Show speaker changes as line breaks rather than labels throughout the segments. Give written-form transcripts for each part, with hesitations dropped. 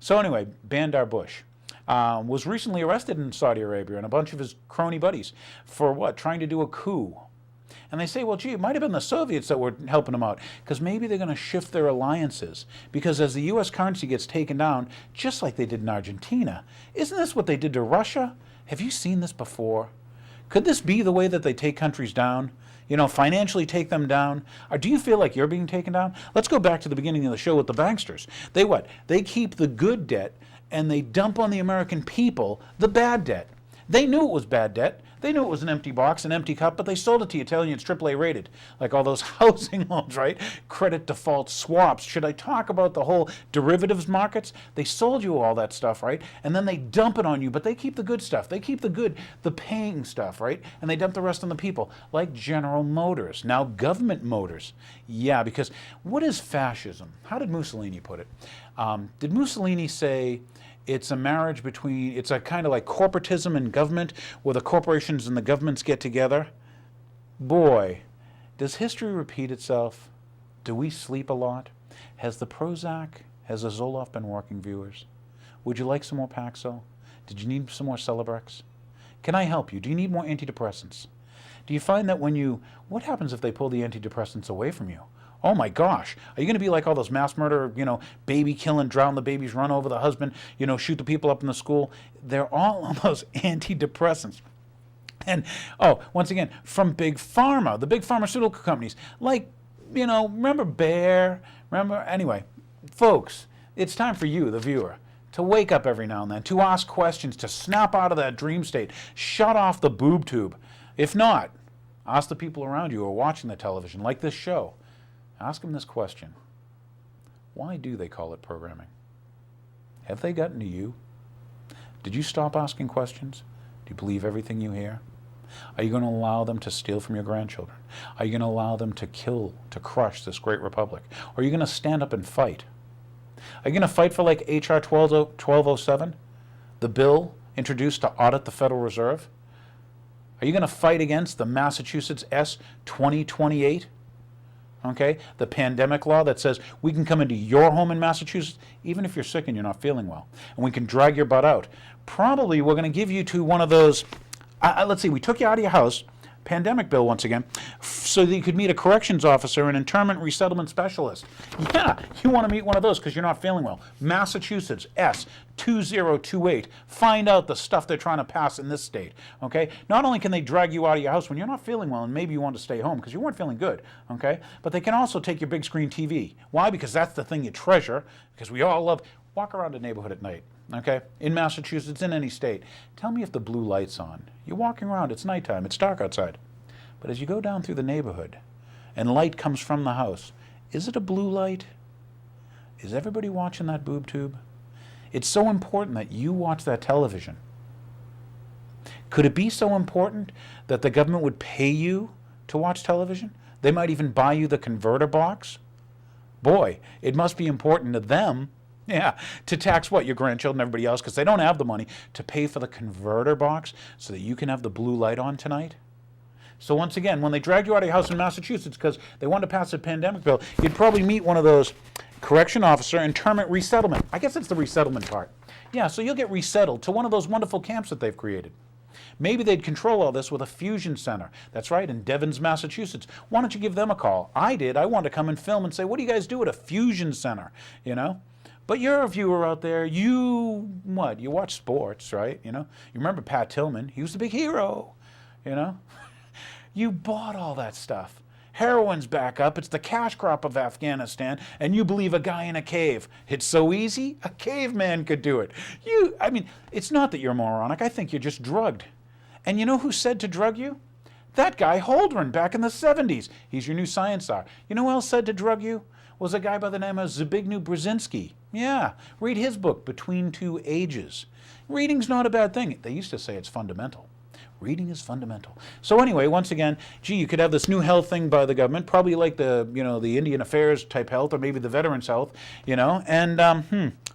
So anyway, Bandar Bush was recently arrested in Saudi Arabia and a bunch of his crony buddies for what? Trying to do a coup. And they say, well, gee, it might have been the Soviets that were helping them out, because maybe they're going to shift their alliances. Because as the U.S. currency gets taken down, just like they did in Argentina, isn't this what they did to Russia? Have you seen this before? Could this be the way that they take countries down? You know, financially take them down? Or do you feel like you're being taken down? Let's go back to the beginning of the show with the banksters. They what? They keep the good debt and they dump on the American people the bad debt. They knew it was bad debt. They knew it was an empty box, an empty cup, but they sold it to you telling you it's AAA rated. Like all those housing loans, right? Credit default swaps. Should I talk about the whole derivatives markets? They sold you all that stuff, right? And then they dump it on you, but they keep the good stuff. They keep the good, the paying stuff, right? And they dump the rest on the people, like General Motors, now Government Motors. Yeah, because what is fascism? How did Mussolini put it? Did Mussolini say, it's a marriage between, it's a kind of like corporatism and government, where the corporations and the governments get together? Boy, does history repeat itself? Do we sleep a lot? Has the Prozac, has the Zoloft been working, viewers? Would you like some more Paxil? Did you need some more Celebrex? Can I help you? Do you need more antidepressants? Do you find that when you, what happens if they pull the antidepressants away from you? Oh my gosh, are you going to be like all those mass murder, baby killing, drown the babies, run over the husband, shoot the people up in the school? They're all on those antidepressants. And, once again, from Big Pharma, the big pharmaceutical companies, like, remember Bayer? Anyway, folks, it's time for you, the viewer, to wake up every now and then, to ask questions, to snap out of that dream state, shut off the boob tube. If not, ask the people around you who are watching the television, like this show. Ask them this question. Why do they call it programming? Have they gotten to you? Did you stop asking questions? Do you believe everything you hear? Are you going to allow them to steal from your grandchildren? Are you going to allow them to kill, to crush this great republic? Or are you going to stand up and fight? Are you going to fight for like H.R. 1207, the bill introduced to audit the Federal Reserve? Are you going to fight against the Massachusetts S. 2028? Okay, the pandemic law that says we can come into your home in Massachusetts, even if you're sick and you're not feeling well, and we can drag your butt out. Probably we're going to give you to one of those, let's see, we took you out of your house, pandemic bill once again, so that you could meet a corrections officer, an internment resettlement specialist. Yeah, you want to meet one of those because you're not feeling well. Massachusetts S 2028. Find out the stuff they're trying to pass in this state. Okay, not only can they drag you out of your house when you're not feeling well and maybe you want to stay home because you weren't feeling good, okay, but they can also take your big screen TV. Why? Because that's the thing you treasure, because we all love, walk around a neighborhood at night. Okay, in Massachusetts, in any state. Tell me if the blue light's on. You're walking around, it's nighttime, it's dark outside. But as you go down through the neighborhood and light comes from the house, is it a blue light? Is everybody watching that boob tube? It's so important that you watch that television. Could it be so important that the government would pay you to watch television? They might even buy you the converter box? Boy, it must be important to them. Yeah, to tax what? Your grandchildren, everybody else, because they don't have the money to pay for the converter box so that you can have the blue light on tonight. So once again, when they dragged you out of your house in Massachusetts because they wanted to pass a pandemic bill, you'd probably meet one of those correction officer, internment resettlement. I guess it's the resettlement part. Yeah, so you'll get resettled to one of those wonderful camps that they've created. Maybe they'd control all this with a fusion center. That's right, in Devens, Massachusetts. Why don't you give them a call? I did. I wanted to come and film and say, what do you guys do at a fusion center? But you're a viewer out there, you watch sports, right? You remember Pat Tillman, he was the big hero, You bought all that stuff. Heroin's back up, it's the cash crop of Afghanistan, and you believe a guy in a cave. It's so easy, a caveman could do it. It's not that you're moronic, I think you're just drugged. And you know who said to drug you? That guy Holdren back in the 70s. He's your new science czar. You know who else said to drug you? Was a guy by the name of Zbigniew Brzezinski. Yeah, read his book, Between Two Ages. Reading's not a bad thing. They used to say it's fundamental. Reading is fundamental. So anyway, once again, you could have this new health thing by the government, probably like the Indian Affairs type health, or maybe the Veterans Health, and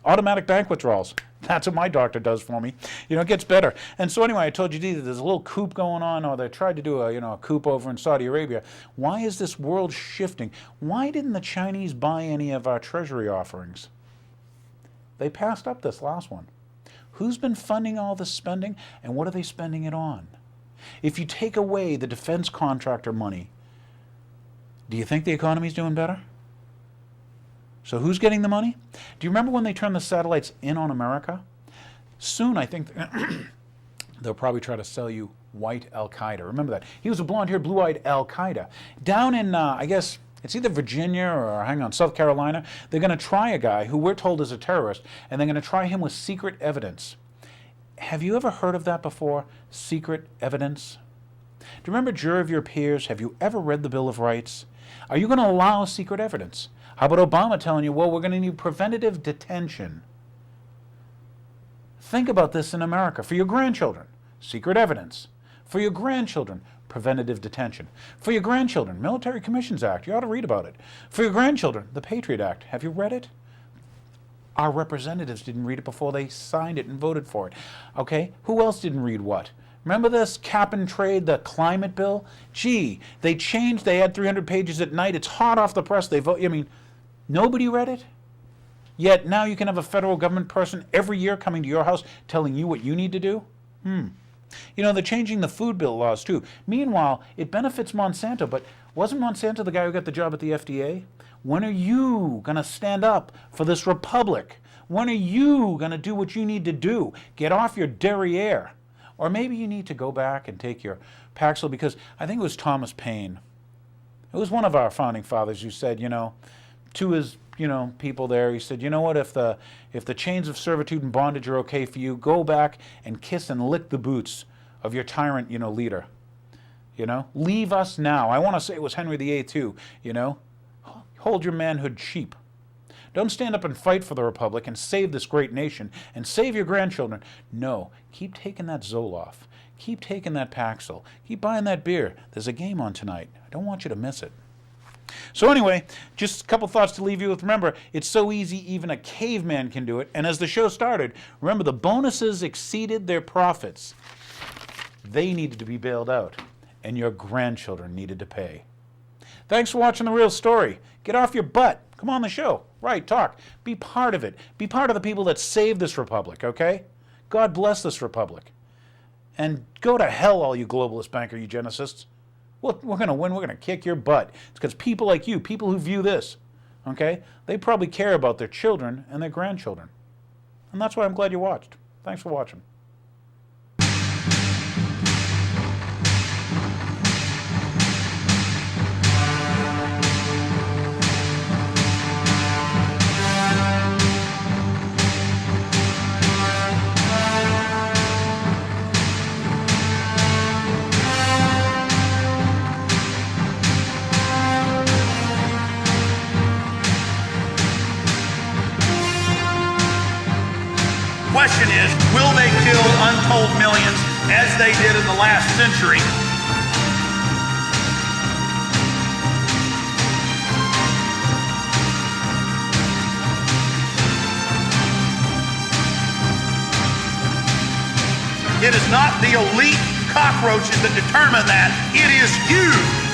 automatic bank withdrawals. That's what my doctor does for me. It gets better. And so anyway, I told you that there's a little coup going on, or they tried to do a coup over in Saudi Arabia. Why is this world shifting? Why didn't the Chinese buy any of our treasury offerings? They passed up this last one. Who's been funding all this spending, and what are they spending it on? If you take away the defense contractor money, do you think the economy's doing better? So who's getting the money? Do you remember when they turned the satellites in on America? Soon, I think, they'll probably try to sell you white Al-Qaeda. Remember that. He was a blonde-haired, blue-eyed Al-Qaeda. Down in, I guess, it's either Virginia or, South Carolina, they're going to try a guy who we're told is a terrorist, and they're going to try him with secret evidence. Have you ever heard of that before? Secret evidence? Do you remember Jury of Your Peers? Have you ever read the Bill of Rights? Are you going to allow secret evidence? How about Obama telling you, well, we're going to need preventative detention? Think about this in America. For your grandchildren, secret evidence. For your grandchildren, preventative detention. For your grandchildren, Military Commissions Act. You ought to read about it. For your grandchildren, the Patriot Act. Have you read it? Our representatives didn't read it before they signed it and voted for it. Okay? Who else didn't read what? Remember this cap and trade, the climate bill? Gee, they changed, they had 300 pages at night. It's hot off the press. They vote. Nobody read it? Yet now you can have a federal government person every year coming to your house telling you what you need to do? They're changing the food bill laws too. Meanwhile, it benefits Monsanto, but wasn't Monsanto the guy who got the job at the FDA? When are you going to stand up for this republic? When are you going to do what you need to do? Get off your derriere. Or maybe you need to go back and take your Paxil, because I think it was Thomas Paine. It was one of our founding fathers who said, to his, people there, he said, you know what, if the chains of servitude and bondage are okay for you, go back and kiss and lick the boots of your tyrant, leader. Leave us now. I want to say it was Henry VIII too, Hold your manhood cheap. Don't stand up and fight for the Republic and save this great nation and save your grandchildren. No, keep taking that Zoloft. Keep taking that Paxil. Keep buying that beer. There's a game on tonight. I don't want you to miss it. So anyway, just a couple thoughts to leave you with. Remember, it's so easy, even a caveman can do it. And as the show started, remember, the bonuses exceeded their profits. They needed to be bailed out, and your grandchildren needed to pay. Thanks for watching The Real Story. Get off your butt. Come on the show. Right, talk. Be part of it. Be part of the people that saved this republic, okay? God bless this republic. And go to hell, all you globalist banker eugenicists. Well, we're going to win. We're going to kick your butt. It's because people like you, people who view this, okay, they probably care about their children and their grandchildren. And that's why I'm glad you watched. Thanks for watching.
Question is, will they kill untold millions as they did in the last century? It is not the elite cockroaches that determine that. It is you.